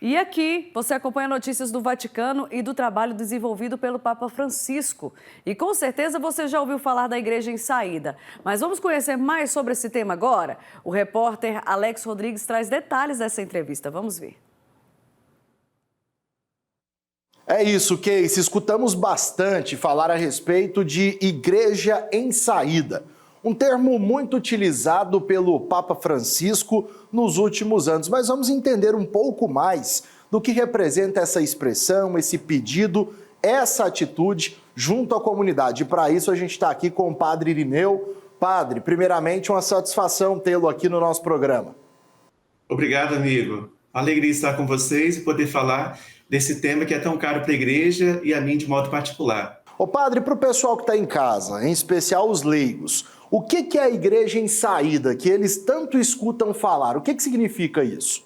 E aqui você acompanha notícias do Vaticano e do trabalho desenvolvido pelo Papa Francisco. E com certeza você já ouviu falar da Igreja em Saída. Mas vamos conhecer mais sobre esse tema agora? O repórter Alex Rodrigues traz detalhes dessa entrevista. Vamos ver. É isso, Casey. Escutamos bastante falar a respeito de Igreja em Saída. Um termo muito utilizado pelo Papa Francisco nos últimos anos, mas vamos entender um pouco mais do que representa essa expressão, esse pedido, essa atitude junto à comunidade. E para isso a gente está aqui com o Padre Irineu. Padre, primeiramente uma satisfação tê-lo aqui no nosso programa. Obrigado, amigo. Alegria estar com vocês e poder falar desse tema que é tão caro para a igreja e a mim de modo particular. Ô padre, para o pessoal que está em casa, em especial os leigos, o que é a Igreja em Saída, que eles tanto escutam falar? O que significa isso?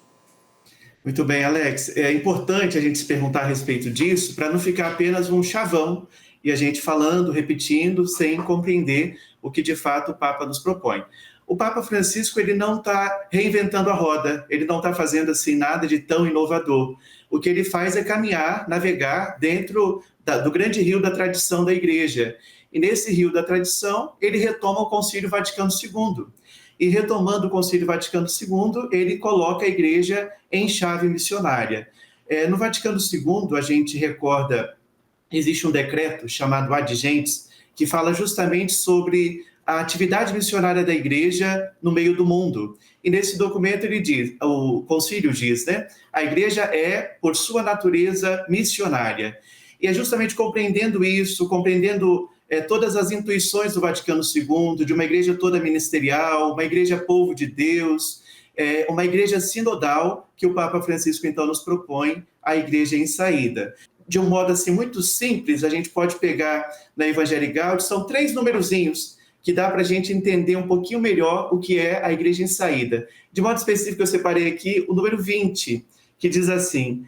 Muito bem, Alex. É importante a gente se perguntar a respeito disso para não ficar apenas um chavão e a gente falando, repetindo, sem compreender o que de fato o Papa nos propõe. O Papa Francisco ele não está reinventando a roda, ele não está fazendo assim nada de tão inovador. O que ele faz é caminhar, navegar dentro do grande rio da tradição da Igreja. E nesse rio da tradição, ele retoma o Concílio Vaticano II. E retomando o Concílio Vaticano II, ele coloca a Igreja em chave missionária. No Vaticano II, a gente recorda, existe um decreto chamado Ad Gentes, que fala justamente sobre a atividade missionária da Igreja no meio do mundo. E nesse documento ele diz, o concílio diz, né? A Igreja é, por sua natureza, missionária. E é justamente compreendendo isso, compreendendo todas as intuições do Vaticano II, de uma igreja toda ministerial, uma igreja povo de Deus, uma igreja sinodal, que o Papa Francisco então nos propõe, a Igreja em Saída. De um modo assim muito simples, a gente pode pegar na Evangelii Gaudium, são 3 numerozinhos, que dá para a gente entender um pouquinho melhor o que é a Igreja em Saída. De modo específico, eu separei aqui o número 20, que diz assim,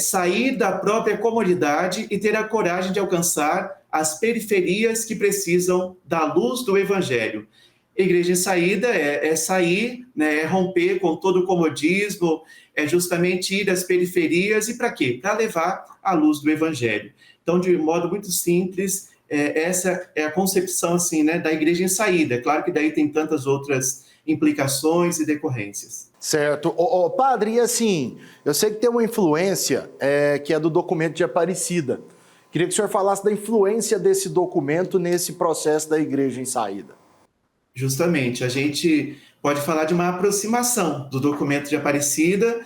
sair da própria comodidade e ter a coragem de alcançar as periferias que precisam da luz do Evangelho. Igreja em Saída é sair, né, é romper com todo o comodismo, é justamente ir às periferias e para quê? Para levar a luz do Evangelho. Então, de modo muito simples, essa é a concepção assim, né, da Igreja em Saída. Claro que daí tem tantas outras implicações e decorrências. Certo. Padre, e assim, eu sei que tem uma influência que é do documento de Aparecida. Queria que o senhor falasse da influência desse documento nesse processo da Igreja em Saída. Justamente, a gente pode falar de uma aproximação do documento de Aparecida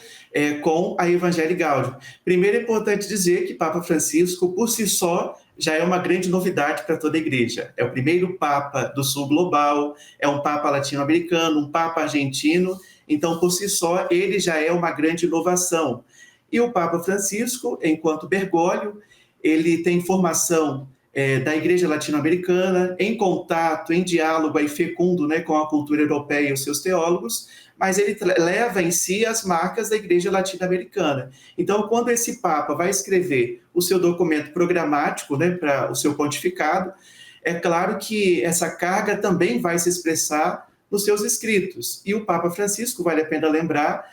com a Evangelii Gaudium. Primeiro é importante dizer que Papa Francisco, por si só, já é uma grande novidade para toda a Igreja. É o primeiro Papa do Sul Global, é um Papa latino-americano, um Papa argentino, então, por si só, ele já é uma grande inovação. E o Papa Francisco, enquanto Bergoglio, ele tem formação da Igreja Latino-Americana, em contato, em diálogo aí fecundo, né, com a cultura europeia e os seus teólogos, mas ele leva em si as marcas da Igreja Latino-Americana. Então, quando esse Papa vai escrever o seu documento programático, né, para o seu pontificado, é claro que essa carga também vai se expressar nos seus escritos. E o Papa Francisco, vale a pena lembrar,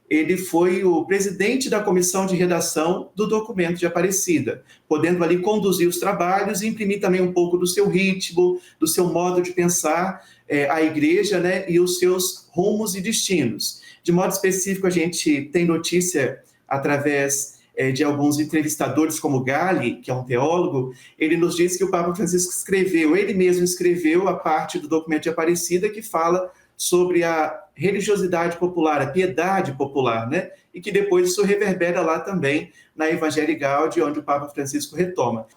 ele foi o presidente da comissão de redação do documento de Aparecida, podendo ali conduzir os trabalhos e imprimir também um pouco do seu ritmo, do seu modo de pensar a igreja, né, e os seus rumos e destinos. De modo específico, a gente tem notícia através de alguns entrevistadores, como Galli, que é um teólogo, ele nos diz que o Papa Francisco ele mesmo escreveu a parte do documento de Aparecida que fala sobre a religiosidade popular, a piedade popular, né? E que depois isso reverbera lá também na Evangelii Gaudium, onde o Papa Francisco retoma.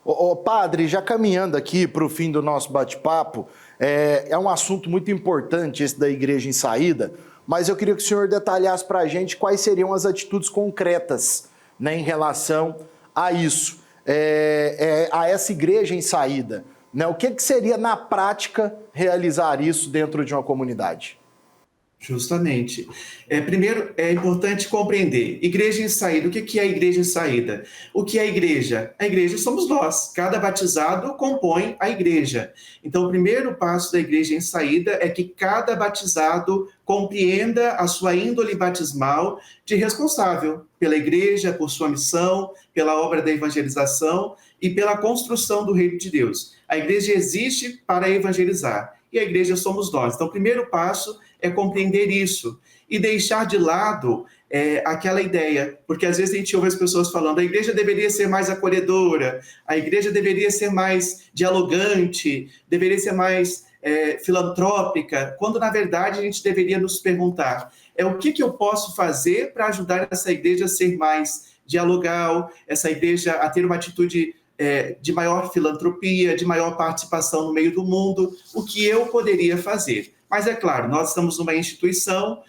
Padre, já caminhando aqui para o fim do nosso bate-papo, é um assunto muito importante esse da Igreja em Saída, mas eu queria que o senhor detalhasse para a gente quais seriam as atitudes concretas, né, em relação a isso, a essa Igreja em Saída. Né? O que seria, na prática, realizar isso dentro de uma comunidade? Justamente. Primeiro, é importante compreender. Igreja em saída. O que é a igreja em saída? O que é a igreja? A igreja somos nós. Cada batizado compõe a igreja. Então, o primeiro passo da igreja em saída é que cada batizado compreenda a sua índole batismal de responsável pela igreja, por sua missão, pela obra da evangelização e pela construção do reino de Deus. A igreja existe para evangelizar e a igreja somos nós. Então, o primeiro passo é compreender isso e deixar de lado aquela ideia, porque às vezes a gente ouve as pessoas falando a igreja deveria ser mais acolhedora, a igreja deveria ser mais dialogante, deveria ser mais filantrópica, quando na verdade a gente deveria nos perguntar o que eu posso fazer para ajudar essa igreja a ser mais dialogal, essa igreja a ter uma atitude de maior filantropia, de maior participação no meio do mundo, o que eu poderia fazer. Mas é claro, nós estamos numa instituição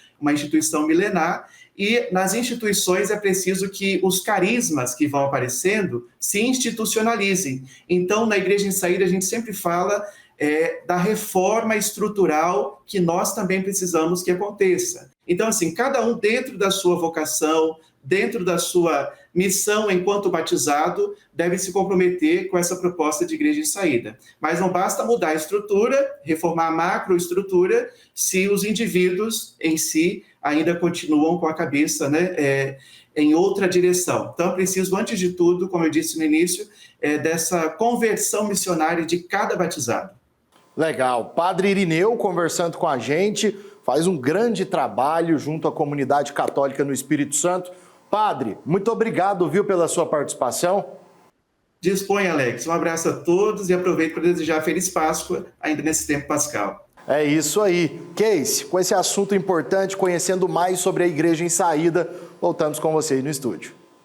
milenar, e nas instituições é preciso que os carismas que vão aparecendo se institucionalizem. Então, na Igreja em Saída, a gente sempre fala da reforma estrutural que nós também precisamos que aconteça. Então, assim, cada um dentro da sua vocação, dentro da sua missão enquanto batizado, deve se comprometer com essa proposta de igreja em saída. Mas não basta mudar a estrutura, reformar a macroestrutura, se os indivíduos em si ainda continuam com a cabeça, em outra direção. Então, é preciso, antes de tudo, como eu disse no início, dessa conversão missionária de cada batizado. Legal. Padre Irineu conversando com a gente, faz um grande trabalho junto à comunidade católica no Espírito Santo. Padre, muito obrigado, viu, pela sua participação. Dispõe, Alex. Um abraço a todos e aproveito para desejar Feliz Páscoa ainda nesse tempo pascal. É isso aí. Casey, com esse assunto importante, conhecendo mais sobre a Igreja em Saída, voltamos com você aí no estúdio.